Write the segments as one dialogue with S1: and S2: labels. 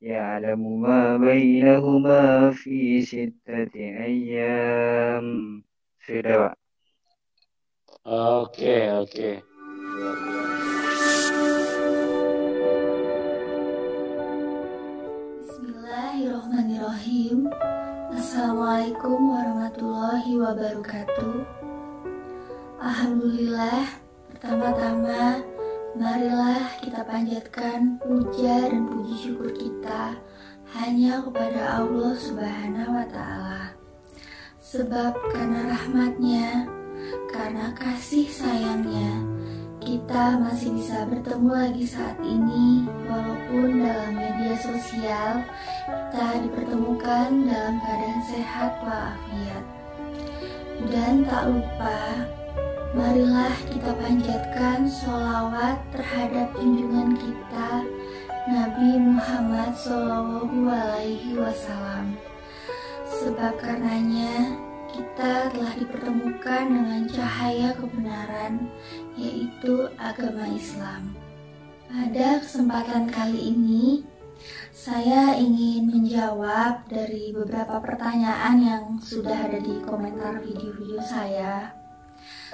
S1: يعلم ما بينهما في 6 أيام. Sudah, Pak.
S2: Oke, oke. Luar biasa.
S3: Bismillahirrohmanirrohim. Assalamualaikum warahmatullahi wabarakatuh. Alhamdulillah, pertama-tama marilah kita panjatkan puja dan puji syukur kita hanya kepada Allah Subhanahu wa Ta'ala. Sebab karena rahmatnya, karena kasih sayangnya, kita masih bisa bertemu lagi saat ini. Walaupun dalam media sosial kita dipertemukan dalam keadaan sehat walafiat. Dan tak lupa, marilah kita panjatkan sholawat terhadap junjungan kita Nabi Muhammad SAW. Sebab karenanya kita telah dipertemukan dengan cahaya kebenaran, yaitu agama Islam. Pada kesempatan kali ini, saya ingin menjawab dari beberapa pertanyaan yang sudah ada di komentar video-video saya.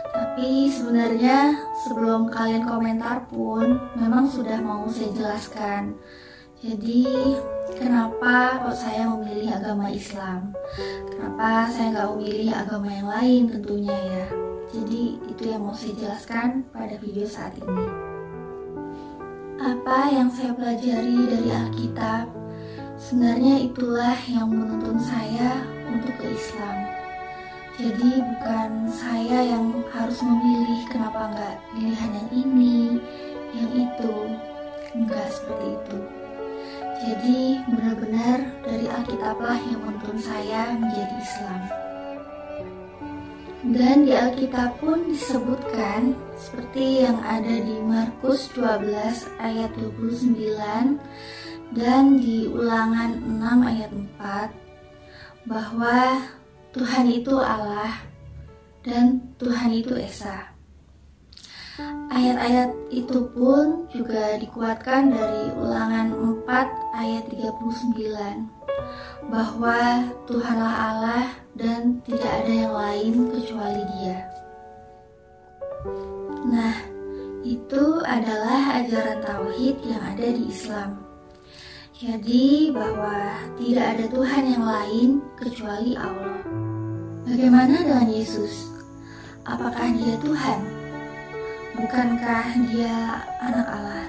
S3: Tapi sebenarnya sebelum kalian komentar pun memang sudah mau saya jelaskan. Jadi kenapa kok saya memilih agama Islam? Kenapa saya nggak memilih agama yang lain tentunya ya. Jadi itu yang mau saya jelaskan pada video saat ini. Apa yang saya pelajari dari Alkitab, sebenarnya itulah yang menuntun saya untuk ke Islam. Jadi bukan saya yang harus memilih kenapa nggak pilihan yang ini, yang itu. Enggak seperti itu. Jadi benar-benar dari Alkitablah yang menuntun saya menjadi Islam. Dan di Alkitab pun disebutkan seperti yang ada di Markus 12 ayat 29 dan di Ulangan 6 ayat 4 bahwa Tuhan itu Allah dan Tuhan itu Esa. Ayat-ayat itu pun juga dikuatkan dari Ulangan 4 ayat 39 bahwa Tuhanlah Allah dan tidak ada yang lain kecuali Dia. Nah, itu adalah ajaran tauhid yang ada di Islam. Jadi bahwa tidak ada Tuhan yang lain kecuali Allah. Bagaimana dengan Yesus? Apakah Dia Tuhan? Bukankah Dia anak Allah?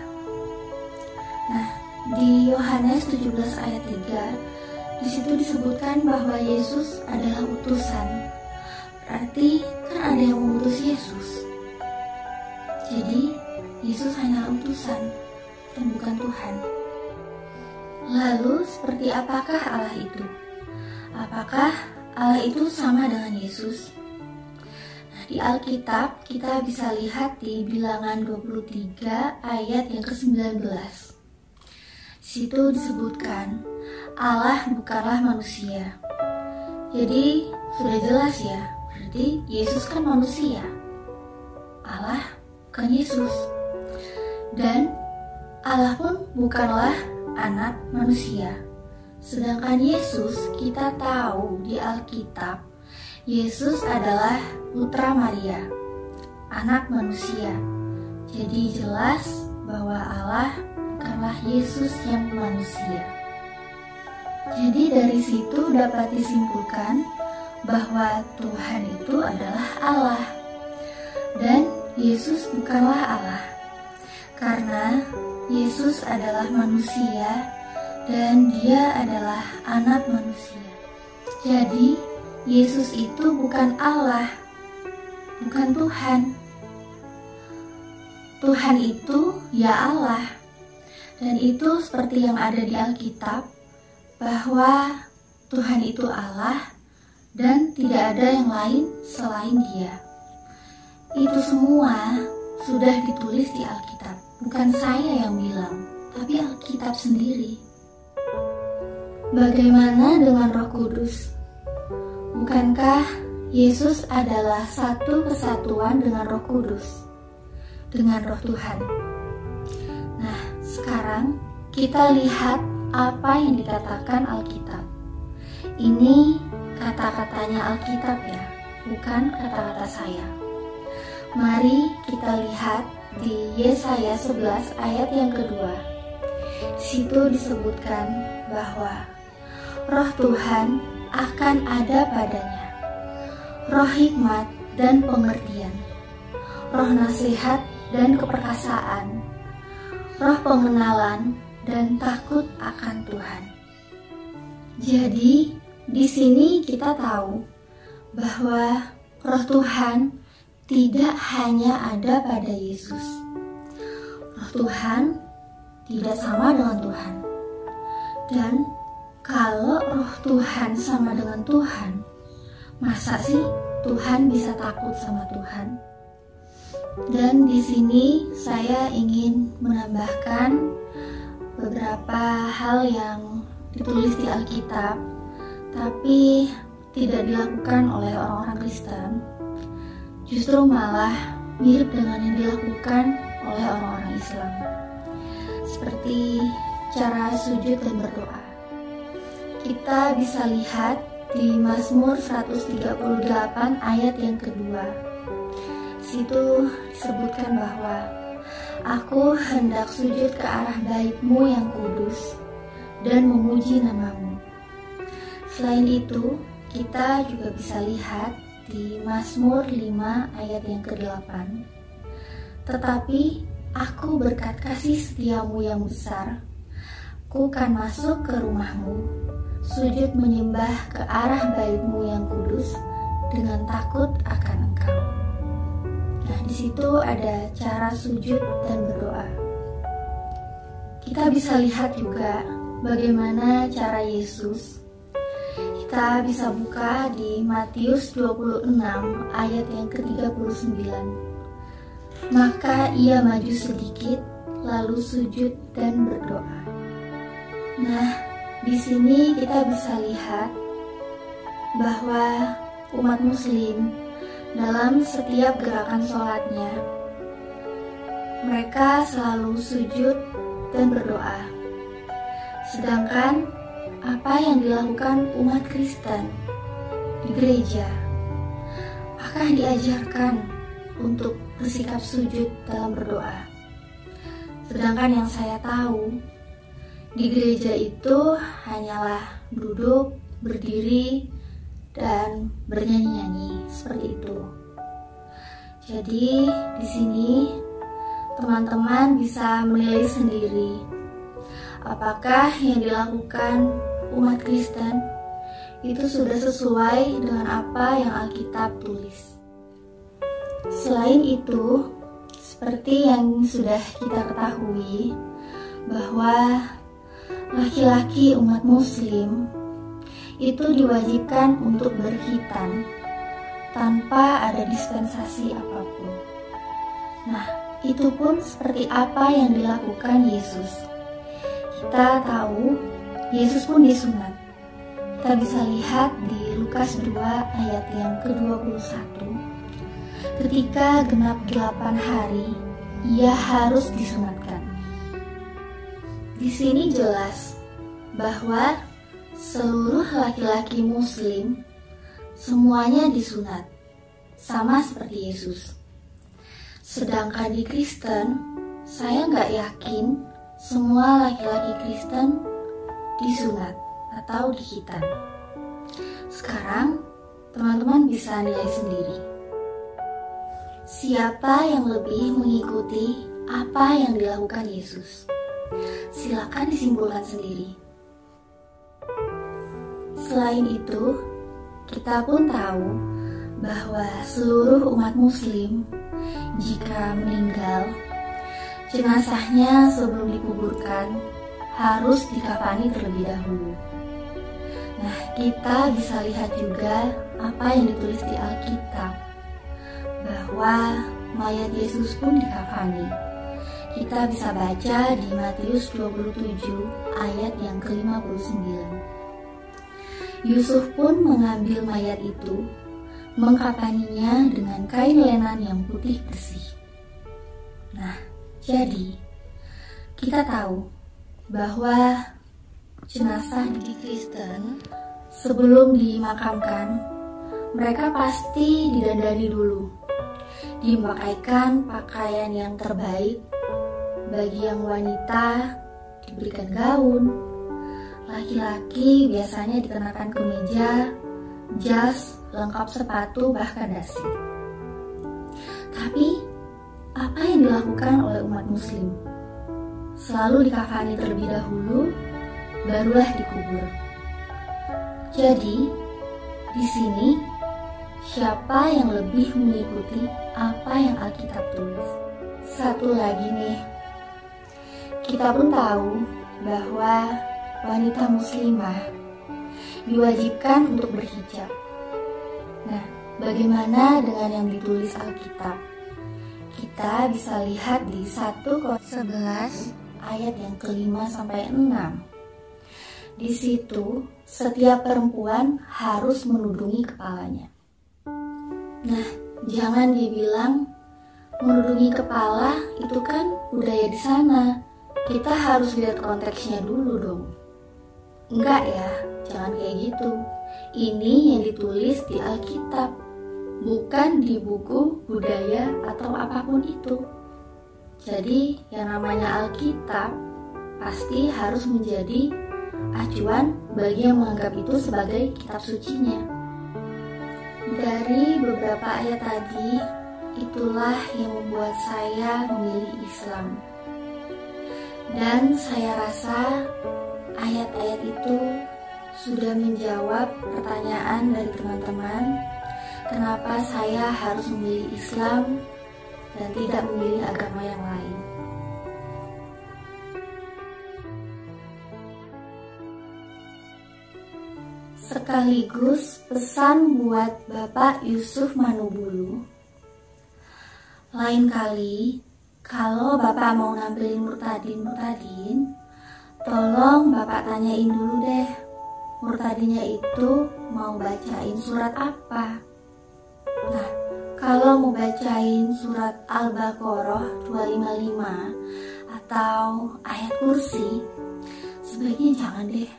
S3: Nah, di Yohanes 17 ayat 3, di situ disebutkan bahwa Yesus adalah utusan. Berarti kan ada yang mengutus Yesus. Jadi, Yesus hanya utusan dan bukan Tuhan. Lalu, seperti apakah Allah itu? Apakah Allah itu sama dengan Yesus? Di Alkitab kita bisa lihat di Bilangan 23 ayat yang ke-19. Di situ disebutkan Allah bukanlah manusia. Jadi sudah jelas ya, berarti Yesus kan manusia. Allah bukan Yesus. Dan Allah pun bukanlah anak manusia. Sedangkan Yesus kita tahu di Alkitab Yesus adalah putra Maria, anak manusia. Jadi jelas bahwa Allah bukanlah Yesus yang manusia. Jadi dari situ dapat disimpulkan bahwa Tuhan itu adalah Allah dan Yesus bukanlah Allah. Karena Yesus adalah manusia dan Dia adalah anak manusia. Jadi Yesus itu bukan Allah, bukan Tuhan. Tuhan itu ya Allah. Dan itu seperti yang ada di Alkitab, bahwa Tuhan itu Allah dan tidak ada yang lain selain Dia. Itu semua sudah ditulis di Alkitab. Bukan saya yang bilang, tapi Alkitab sendiri. Bagaimana dengan Roh Kudus? Bukankah Yesus adalah satu kesatuan dengan Roh Kudus, dengan Roh Tuhan? Nah, sekarang kita lihat apa yang dikatakan Alkitab. Ini kata-katanya Alkitab ya, bukan kata-kata saya. Mari kita lihat di Yesaya 11 ayat yang kedua. Di situ disebutkan bahwa Roh Tuhan akan ada padanya, roh hikmat dan pengertian, roh nasihat dan keperkasaan, roh pengenalan dan takut akan Tuhan. Jadi, di sini kita tahu bahwa Roh Tuhan tidak hanya ada pada Yesus. Roh Tuhan tidak sama dengan Tuhan. Dan kalau Roh Tuhan sama dengan Tuhan, masa sih Tuhan bisa takut sama Tuhan? Dan di sini saya ingin menambahkan beberapa hal yang ditulis di Alkitab, tapi tidak dilakukan oleh orang-orang Kristen. Justru malah mirip dengan yang dilakukan oleh orang-orang Islam. Seperti cara sujud dan berdoa. Kita bisa lihat di Mazmur 138 ayat yang kedua. Situ disebutkan bahwa aku hendak sujud ke arah bait-Mu yang kudus dan memuji nama-Mu. Selain itu, kita juga bisa lihat di Mazmur 5 ayat yang ke-8. Tetapi aku berkat kasih setia-Mu yang besar, ku kan masuk ke rumah-Mu, sujud menyembah ke arah bait-Mu yang kudus dengan takut akan Engkau. Nah, di situ ada cara sujud dan berdoa. Kita bisa lihat juga bagaimana cara Yesus. Kita bisa buka di Matius 26 ayat yang ke-39. Maka ia maju sedikit, lalu sujud dan berdoa. Nah, di sini kita bisa lihat bahwa umat Muslim dalam setiap gerakan sholatnya, mereka selalu sujud dan berdoa. Sedangkan apa yang dilakukan umat Kristen di gereja, apakah diajarkan untuk bersikap sujud dalam berdoa? Sedangkan yang saya tahu, di gereja itu hanyalah duduk, berdiri, dan bernyanyi-nyanyi seperti itu. Jadi di sini teman-teman bisa menilai sendiri apakah yang dilakukan umat Kristen itu sudah sesuai dengan apa yang Alkitab tulis. Selain itu, seperti yang sudah kita ketahui bahwa laki-laki umat Muslim itu diwajibkan untuk berkhitan tanpa ada dispensasi apapun. Nah, itu pun seperti apa yang dilakukan Yesus. Kita tahu Yesus pun disunat. Kita bisa lihat di Lukas 2 ayat yang ke-21. Ketika genap 8 hari, ia harus disunatkan. Di sini jelas bahwa seluruh laki-laki Muslim semuanya disunat, sama seperti Yesus. Sedangkan di Kristen, saya nggak yakin semua laki-laki Kristen disunat atau dikhitan. Sekarang, teman-teman bisa nilai sendiri. Siapa yang lebih mengikuti apa yang dilakukan Yesus? Silakan disimpulkan sendiri. Selain itu, kita pun tahu bahwa seluruh umat Muslim jika meninggal, jenazahnya sebelum dikuburkan harus dikafani terlebih dahulu. Nah, kita bisa lihat juga apa yang ditulis di Alkitab, bahwa mayat Yesus pun dikafani. Kita bisa baca di Matius 27 ayat yang ke-59. Yusuf pun mengambil mayat itu, mengkafaninya dengan kain lenan yang putih bersih. Nah, jadi kita tahu bahwa jenazah di Kristen sebelum dimakamkan, mereka pasti didandani dulu, dimakaikan pakaian yang terbaik. Bagi yang wanita diberikan gaun, laki-laki biasanya dikenakan kemeja, jas, lengkap sepatu, bahkan dasi. Tapi apa yang dilakukan oleh umat muslim? Selalu dikafani terlebih dahulu, barulah dikubur. Jadi, di sini siapa yang lebih mengikuti apa yang Alkitab tulis? Satu lagi nih, kita pun tahu bahwa wanita muslimah diwajibkan untuk berhijab. Nah, bagaimana dengan yang ditulis Alkitab? Kita bisa lihat di 1 Korintus 11 ayat yang ke-5 sampai 6. Di situ, setiap perempuan harus menudungi kepalanya. Nah, jangan dibilang menudungi kepala itu kan budaya di sana. Kita harus lihat konteksnya dulu dong. Enggak ya, jangan kayak gitu. Ini yang ditulis di Alkitab, bukan di buku budaya atau apapun itu. Jadi yang namanya Alkitab pasti harus menjadi acuan bagi yang menganggap itu sebagai kitab sucinya. Dari beberapa ayat tadi, itulah yang membuat saya memilih Islam. Dan saya rasa ayat-ayat itu sudah menjawab pertanyaan dari teman-teman, kenapa saya harus memilih Islam dan tidak memilih agama yang lain. Sekaligus pesan buat Bapak Yusuf Manubulu. Lain kali, kalau Bapak mau nampilin murtadin, tolong Bapak tanyain dulu deh, murtadinnya itu mau bacain surat apa. Nah, kalau mau bacain surat Al-Baqarah 255 atau ayat kursi, sebaiknya jangan deh.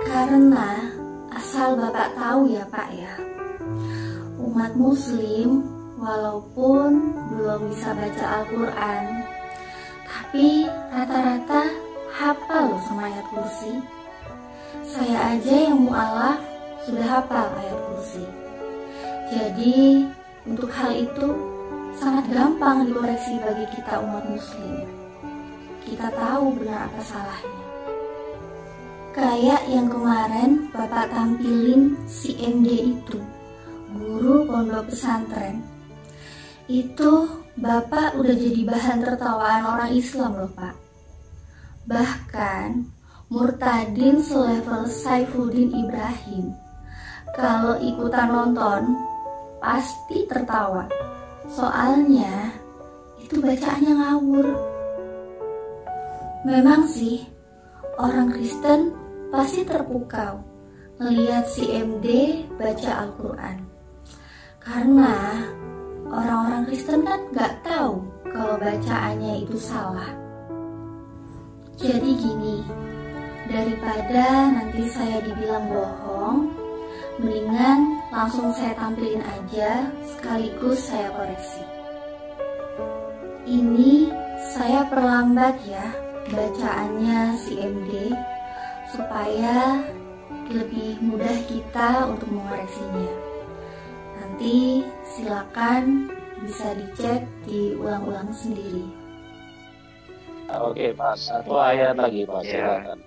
S3: Karena asal Bapak tahu ya Pak ya, umat muslim walaupun belum bisa baca Al-Quran, tapi rata-rata hafal loh sama ayat kursi. Saya aja yang mu'alaf sudah hafal ayat kursi. Jadi untuk hal itu sangat gampang dikoreksi bagi kita umat muslim. Kita tahu benar apa salahnya. Kayak yang kemarin Bapak tampilin si MD itu, guru pondok pesantren. Itu Bapak udah jadi bahan tertawaan orang Islam loh Pak. Bahkan murtadin selevel Saifuddin Ibrahim, kalau ikutan nonton pasti tertawa. Soalnya itu bacaannya ngawur. Memang sih orang Kristen pasti terpukau melihat si MD baca Al-Quran. Karena orang-orang Kristen kan gak tahu kalau bacaannya itu salah. Jadi gini, daripada nanti saya dibilang bohong, mendingan langsung saya tampilin aja sekaligus saya koreksi. Ini saya perlambat ya bacaannya si MD supaya lebih mudah kita untuk mengoreksinya. Nanti silakan bisa dicek diulang-ulang sendiri.
S2: Oke Pak, satu ayat lagi Pak, silakan.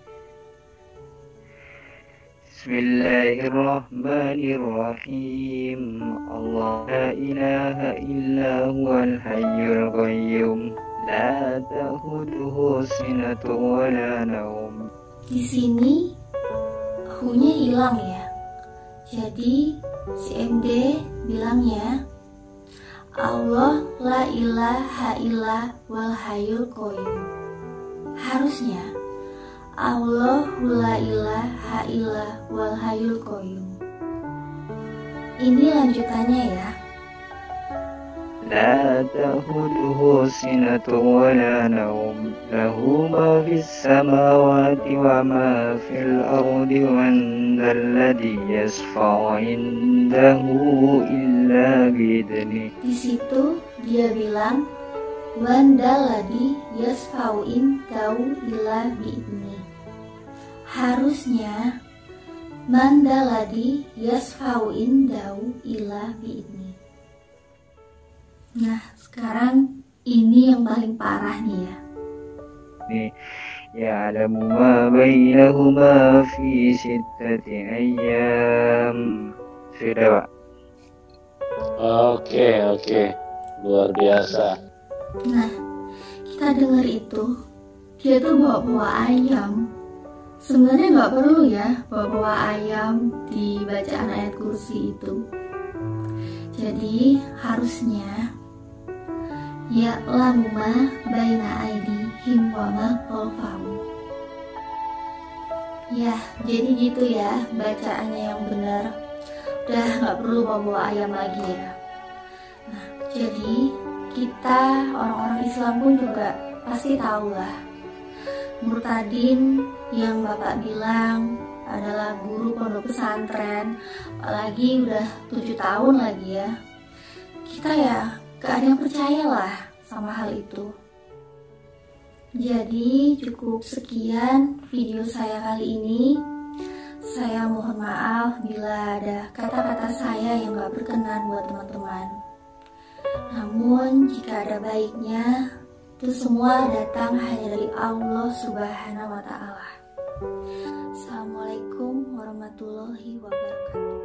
S1: Bismillahirrahmanirrahim. Allah la ilaha illa huwal hayyul qayyum la ta'khudhuhu sinatun wa la nawm.
S3: Di sini hu-nya hilang ya. Jadi si MD bilangnya Allah la ilaha illa wal hayyul qayyum. Harusnya Allahu la ilaha illa wal hayyul qayyum. Ini lanjutannya ya.
S1: لا تأخذه سنة ولا نوم له ما في السماوات وما في الأرض من ذا الذي يشفع عنده إلا بإذنه.
S3: Di situ dia bilang, Wandaladi yasfauin tau ila bi'idni. Harusnya Mandaladi yasfauin tau ila bi'idni. Nah, sekarang ini yang paling parah nih ya.
S1: Ya'lamu ma bainahuma fi sittati ayyam. Sudah, Pak.
S2: Oke. Luar biasa.
S3: Nah, kita dengar itu, dia tuh bawa ayam. Sebenarnya nggak perlu ya bawa ayam di bacaan ayat kursi itu. Jadi harusnya ya'lamu ma baina aydihim wa ma khalfahum. Ya, jadi gitu ya bacaannya yang benar. Udah nggak perlu bawa ayam lagi ya. Nah, jadi kita orang-orang Islam pun juga pasti tahu lah, murtadin yang Bapak bilang adalah guru pondok pesantren, apalagi udah 7 tahun lagi ya. Kita ya gak ada yang percayalah sama hal itu. Jadi cukup sekian video saya kali ini. Saya mohon maaf bila ada kata-kata saya yang gak berkenan buat teman-teman. Namun jika ada baiknya, itu semua datang hanya dari Allah Subhanahu wa Ta'ala. Assalamualaikum warahmatullahi wabarakatuh.